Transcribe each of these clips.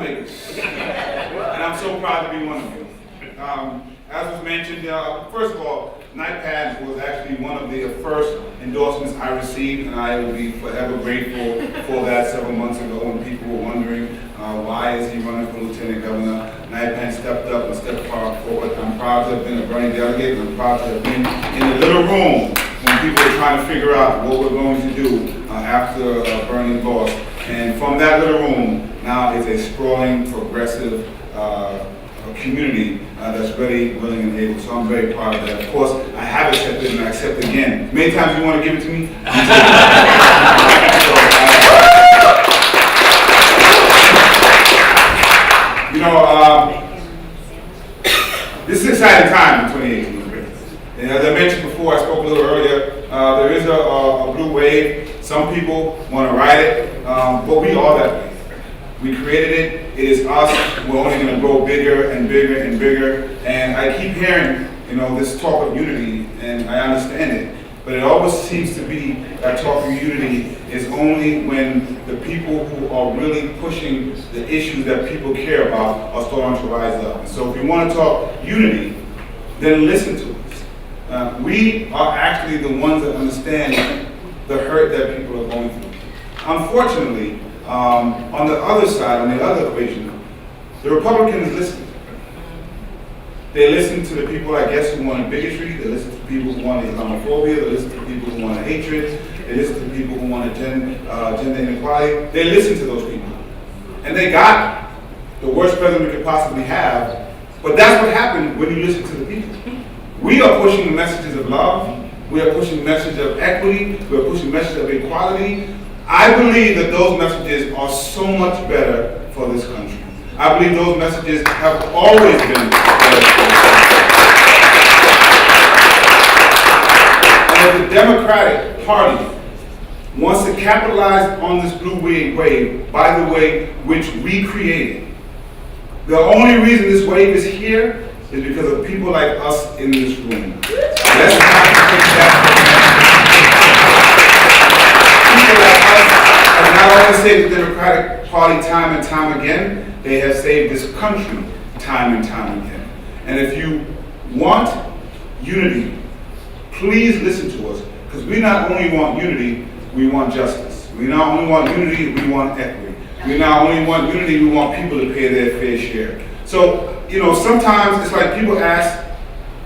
troublemakers, and I'm so proud to be one of them. As was mentioned, first of all, NYPAN was actually one of the first endorsements I received, and I will be forever grateful for that several months ago when people were wondering why is he running for Lieutenant Governor. NYPAN stepped up and stepped forward. I'm proud to have been a Bernie delegate, and I'm proud to have been in the little room when people were trying to figure out what we're going to do after Bernie lost. And from that little room, now is a sprawling, progressive community that's ready, willing, and able. So I'm very proud of that. Of course, I have accepted and I accept again. Many times you want to give it to me? This is an exciting time in 2018. And as I mentioned before, I spoke a little earlier, there is a blue wave. Some people want to ride it, but we are that way. We created it. It is us. We're only going to grow bigger and bigger and bigger. And I keep hearing, this talk of unity, and I understand it. But it always seems to be that talk of unity is only when the people who are really pushing the issues that people care about are starting to rise up. And so if we want to talk unity, then listen to us. We are actually the ones that understand the hurt that people are going through. Unfortunately, on the other side, on the other equation, the Republicans listen. They listen to the people, I guess, who wanted bigotry. They listen to people who wanted Islamophobia. They listen to people who wanted hatred. They listen to people who wanted gender inequality. They listen to those people. And they got the worst president we could possibly have. But that's what happened when you listen to the people. We are pushing messages of love. We are pushing messages of equity. We are pushing messages of equality. I believe that those messages are so much better for this country. I believe those messages have always been better. And if the Democratic Party wants to capitalize on this blue wave, by the way, which we created, the only reason this wave is here is because of people like us in this room. Let's not forget that. People like us have not only saved the Democratic Party time and time again, they have saved this country time and time again. And if you want unity, please listen to us, because we not only want unity, we want justice. We not only want unity, we want equity. We not only want unity, we want people to pay their fair share. So, sometimes it's like people ask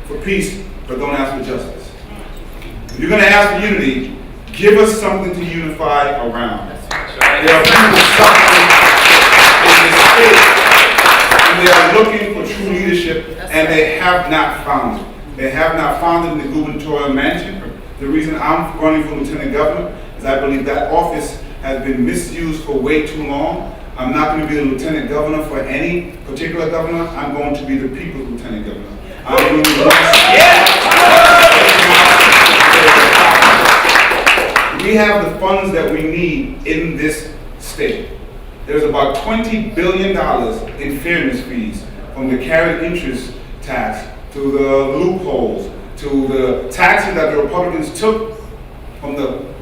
for peace, but don't ask for justice. If you're going to ask for unity, give us something to unify around. There are people suffering in this state, and they are looking for true leadership, and they have not found it. They have not found it in the gubernatorial mansion. The reason I'm running for lieutenant governor is I believe that office has been misused for way too long. I'm not going to be the lieutenant governor for any particular governor. I'm going to be the people's lieutenant governor. I'm going to be We have the funds that we need in this state. There's about $20 billion in fairness fees, from the carried interest tax to the loopholes to the taxes that the Republicans took from the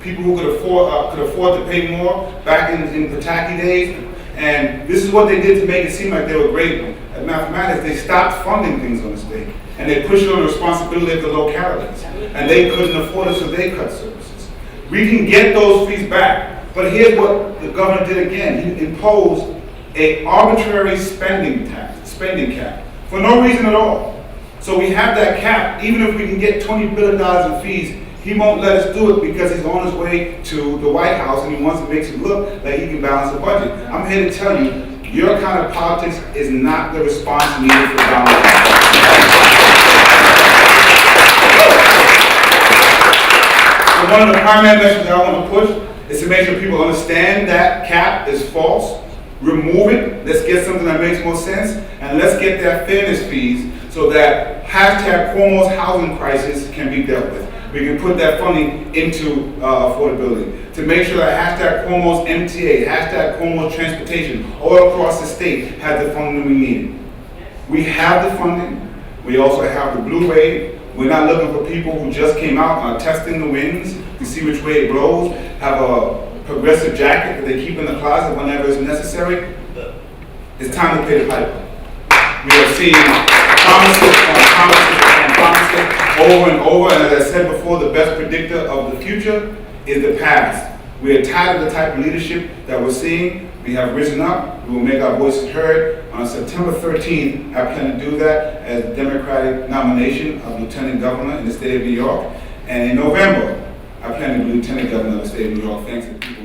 people who could afford to pay more back in Pataki days. And this is what they did to make it seem like they were great at mathematics. They stopped funding things on the state, and they pushed it on the responsibility of the localities. And they couldn't afford it, so they cut services. We can get those fees back, but here's what the governor did again. He imposed an arbitrary spending cap for no reason at all. So we have that cap. Even if we can get $20 billion in fees, he won't let us do it because he's on his way to the White House and he wants to make it look like he can balance the budget. I'm here to tell you, your kind of politics is not the response needed for Donald Trump. So one of the primary messages I want to push is to make sure people understand that cap is false. Remove it. Let's get something that makes more sense, and let's get that fairness fees so that #Cuomo's housing crisis can be dealt with. We can put that funding into affordability to make sure that #Cuomo's MTA, #Cuomo's transportation all across the state has the funding we need. We have the funding. We also have the blue wave. We're not looking for people who just came out and are testing the winds to see which way it blows, have a progressive jacket that they keep in the closet whenever it's necessary. It's time to pay the piper. We have seen promises on promises over and over, and as I said before, the best predictor of the future is the past. We are tired of the type of leadership that we're seeing. We have risen up. We will make our voices heard. On September 13th, I plan to do that as the Democratic nomination of Lieutenant Governor in the state of New York. And in November, I plan to be Lieutenant Governor of the state of New York. Thanks to people.